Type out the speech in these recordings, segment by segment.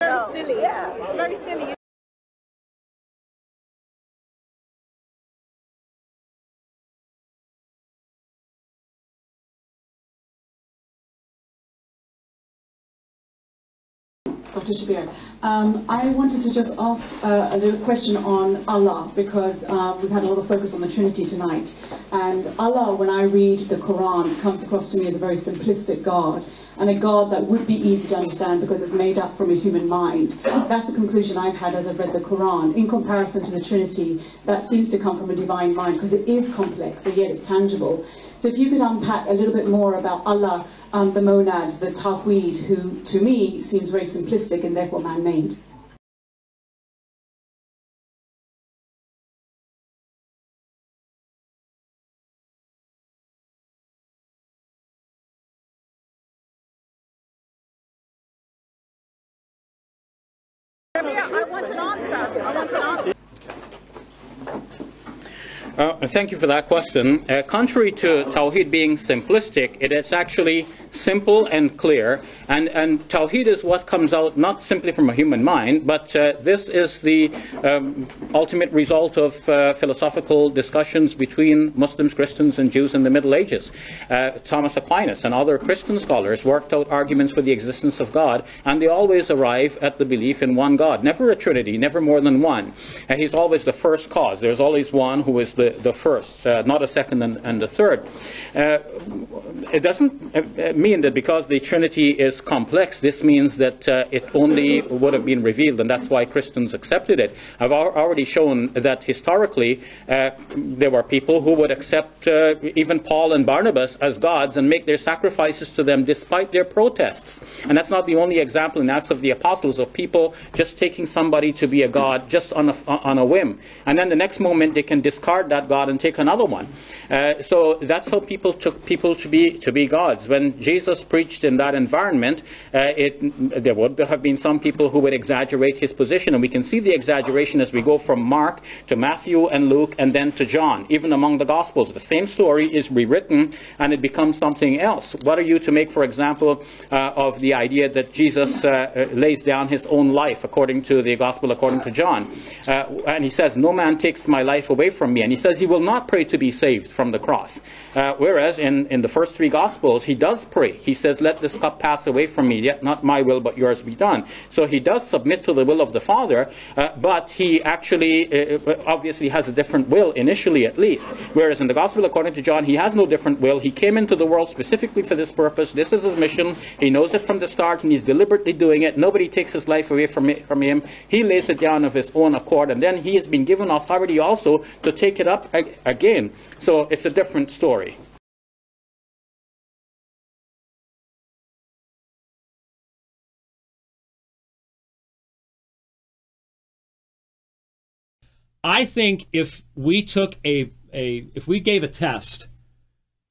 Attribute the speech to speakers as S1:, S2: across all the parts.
S1: Very silly, yeah. Very silly.
S2: Dr. Shabir, I wanted to just ask a little question on Allah, because we've had a lot of focus on the Trinity tonight. And Allah, when I read the Quran, comes across to me as a very simplistic God, and a God that would be easy to understand because it's made up from a human mind. That's the conclusion I've had as I've read the Quran. In comparison to the Trinity, that seems to come from a divine mind, because it is complex, and yet it's tangible. So if you could unpack a little bit more about Allah, the monad, the Tawheed, who to me seems very simplistic and therefore man-made.
S1: Yeah, I want an answer. I want an answer.
S3: Thank you for that question. Contrary to Tawheed being simplistic, it is actually simple and clear. And Tawheed is what comes out not simply from a human mind, but this is the ultimate result of philosophical discussions between Muslims, Christians, and Jews in the Middle Ages. Thomas Aquinas and other Christian scholars worked out arguments for the existence of God, and they always arrive at the belief in one God. Never a trinity, never more than one. He's always the first cause. There's always one who is the first, not a second and a third. It doesn't mean that because the Trinity is complex, this means that it only would have been revealed, and that's why Christians accepted it. I've already shown that historically there were people who would accept even Paul and Barnabas as gods and make their sacrifices to them despite their protests. And that's not the only example in Acts of the Apostles of people just taking somebody to be a god just on a whim. And then the next moment they can discard that god and take another one. So that's how people took people to be gods. When Jesus preached in that environment, there would have been some people who would exaggerate his position, and we can see the exaggeration as we go from Mark to Matthew and Luke and then to John. Even among the Gospels, the same story is rewritten and it becomes something else. What are you to make, for example, of the idea that Jesus lays down his own life according to the Gospel according to John? And he says, "No man takes my life away from me." And he says he will not pray to be saved from the cross. Whereas in the first three Gospels, he does pray. He says, "Let this cup pass away from me, yet not my will, but yours be done." So he does submit to the will of the Father, but he actually obviously has a different will, initially at least. Whereas in the Gospel according to John, he has no different will. He came into the world specifically for this purpose. This is his mission. He knows it from the start, and he's deliberately doing it. Nobody takes his life away from him. He lays it down of his own accord, and then he has been given authority also to take it up again. So it's a different story.
S4: I think if we took if we gave a test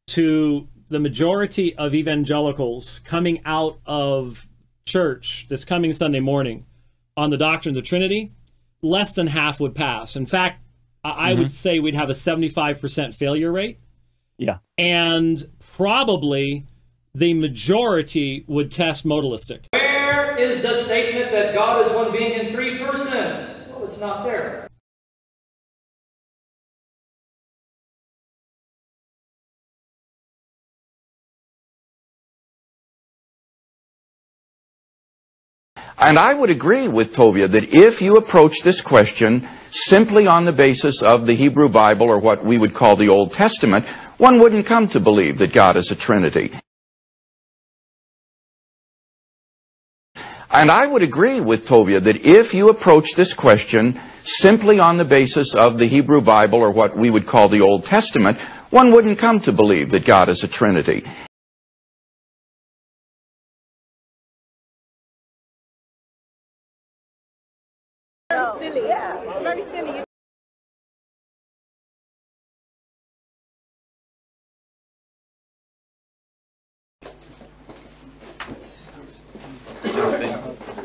S4: to the majority of evangelicals coming out of church this coming Sunday morning on the doctrine of the Trinity, less than half would pass. In fact, I would say we'd have a 75% failure rate.
S5: Yeah.
S4: And probably the majority would test modalistic.
S6: Where is the statement that God is one being in three persons? Well, it's not there.
S7: And I would agree with Tovia that if you approach this question simply on the basis of the Hebrew Bible, or what we would call the Old Testament, one wouldn't come to believe that God is a Trinity. And I would agree with Tovia that if you approach this question simply on the basis of the Hebrew Bible, or what we would call the Old Testament, one wouldn't come to believe that God is a Trinity.
S1: Very silly, yeah. Very silly.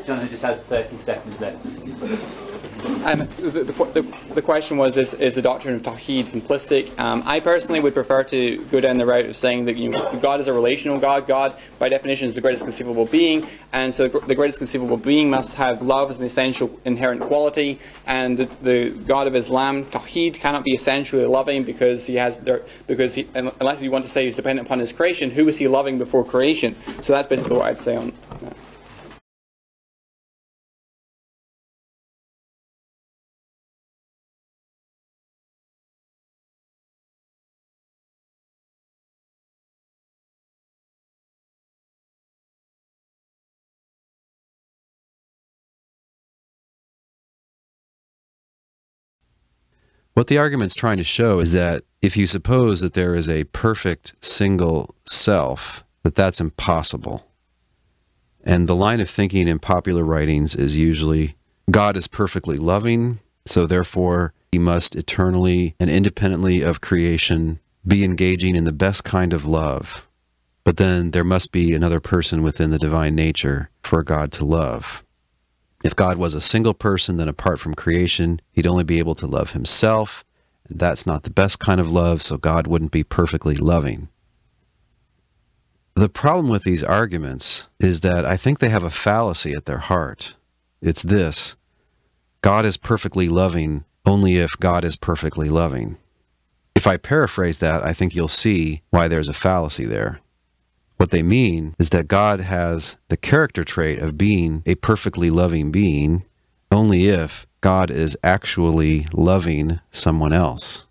S3: Jonathan just has 30 seconds left.
S5: The question was, is the doctrine of Tawheed simplistic? I personally would prefer to go down the route of saying that God is a relational God. God, by definition, is the greatest conceivable being, and so the greatest conceivable being must have love as an essential inherent quality. And the God of Islam, Tawheed, cannot be essentially loving unless you want to say he's dependent upon his creation. Who was he loving before creation? So that's basically what I'd say on that.
S8: What the argument's trying to show is that if you suppose that there is a perfect single self, that's impossible. And the line of thinking in popular writings is usually, God is perfectly loving, so therefore he must eternally and independently of creation be engaging in the best kind of love. But then there must be another person within the divine nature for God to love. If God was a single person, then apart from creation, he'd only be able to love himself. And that's not the best kind of love, so God wouldn't be perfectly loving. The problem with these arguments is that I think they have a fallacy at their heart. It's this: God is perfectly loving only if God is perfectly loving. If I paraphrase that, I think you'll see why there's a fallacy there. What they mean is that God has the character trait of being a perfectly loving being only if God is actually loving someone else.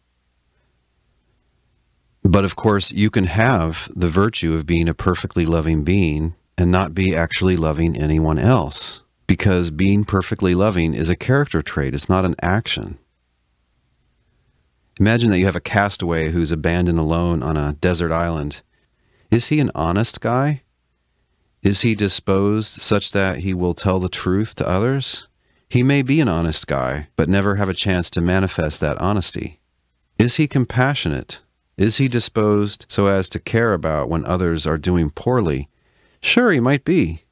S8: But of course, you can have the virtue of being a perfectly loving being and not be actually loving anyone else, because being perfectly loving is a character trait, it's not an action. Imagine that you have a castaway who's abandoned alone on a desert island. Is he an honest guy? Is he disposed such that he will tell the truth to others? He may be an honest guy, but never have a chance to manifest that honesty. Is he compassionate? Is he disposed so as to care about when others are doing poorly? Sure, he might be,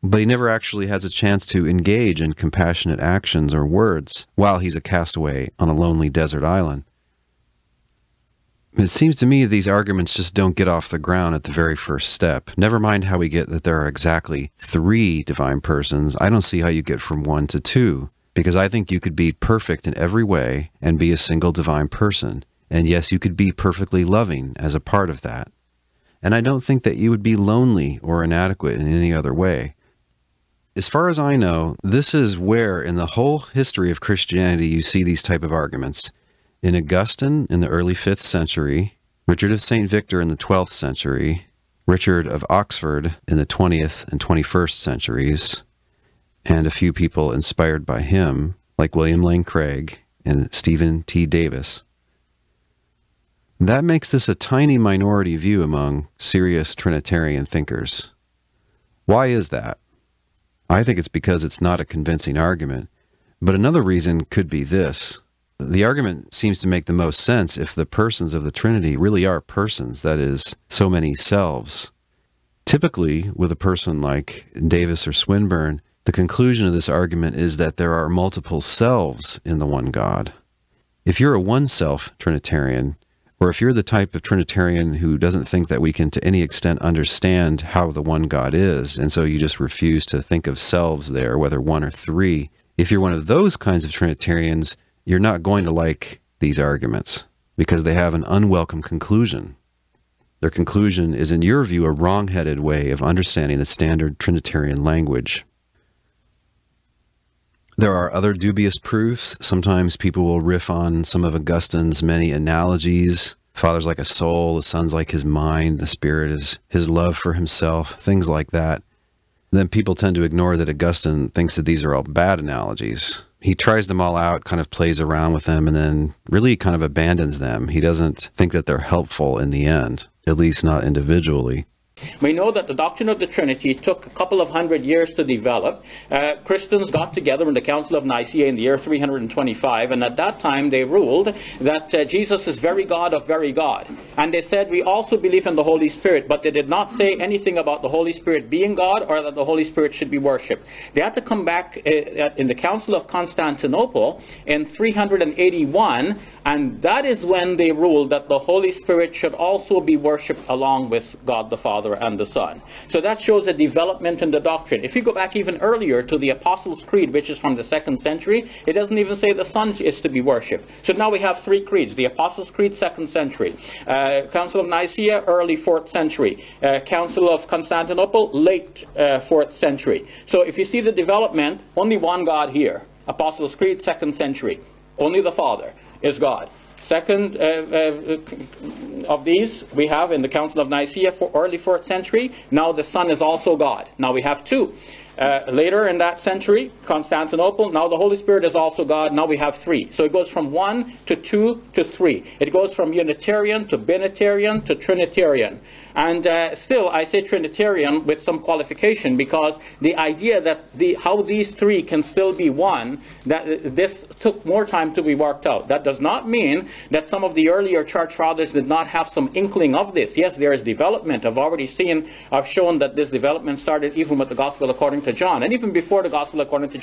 S8: but he never actually has a chance to engage in compassionate actions or words while he's a castaway on a lonely desert island. It seems to me these arguments just don't get off the ground at the very first step. Never mind how we get that there are exactly 3 divine persons. I don't see how you get from 1 to 2, because I think you could be perfect in every way and be a single divine person. And yes, you could be perfectly loving as a part of that. And I don't think that you would be lonely or inadequate in any other way. As far as I know, this is where in the whole history of Christianity you see these type of arguments. In Augustine in the early 5th century, Richard of St. Victor in the 12th century, Richard of Oxford in the 20th and 21st centuries, and a few people inspired by him, like William Lane Craig and Stephen T. Davis. That makes this a tiny minority view among serious Trinitarian thinkers. Why is that? I think it's because it's not a convincing argument, but another reason could be this. The argument seems to make the most sense if the persons of the Trinity really are persons, that is, so many selves. Typically, with a person like Davis or Swinburne, the conclusion of this argument is that there are multiple selves in the one God. If you're a one-self Trinitarian, or if you're the type of Trinitarian who doesn't think that we can to any extent understand how the one God is, and so you just refuse to think of selves there, whether 1 or 3, if you're one of those kinds of Trinitarians, you're not going to like these arguments because they have an unwelcome conclusion. Their conclusion is, in your view, a wrong-headed way of understanding the standard Trinitarian language. There are other dubious proofs. Sometimes people will riff on some of Augustine's many analogies. Father's like a soul, the Son's like his mind, the Spirit is his love for himself, things like that. Then people tend to ignore that Augustine thinks that these are all bad analogies. He tries them all out, kind of plays around with them, and then really kind of abandons them. He doesn't think that they're helpful in the end, at least not individually.
S3: We know that the doctrine of the Trinity took a couple of hundred years to develop. Christians got together in the Council of Nicaea in the year 325, and at that time they ruled that Jesus is very God of very God. And they said, we also believe in the Holy Spirit, but they did not say anything about the Holy Spirit being God or that the Holy Spirit should be worshipped. They had to come back in the Council of Constantinople in 381, and that is when they ruled that the Holy Spirit should also be worshipped along with God the Father and the Son. So that shows a development in the doctrine. If you go back even earlier to the Apostles' Creed, which is from the 2nd century, it doesn't even say the Son is to be worshipped. So now we have 3 creeds. The Apostles' Creed, 2nd century. Council of Nicaea, early 4th century. Council of Constantinople, late 4th century. So if you see the development, only one God here. Apostles' Creed, 2nd century. Only the Father is God. Second of these we have in the Council of Nicaea, early 4th century. Now the Son is also God. Now we have 2. Later in that century, Constantinople, now the Holy Spirit is also God. Now we have 3. So it goes from 1 to 2 to 3. It goes from Unitarian to Binitarian to Trinitarian. And still, I say Trinitarian with some qualification, because the idea that how these 3 can still be one, that this took more time to be worked out. That does not mean that some of the earlier church fathers did not have some inkling of this. Yes, there is development. I've shown that this development started even with the Gospel according to John, and even before the Gospel according to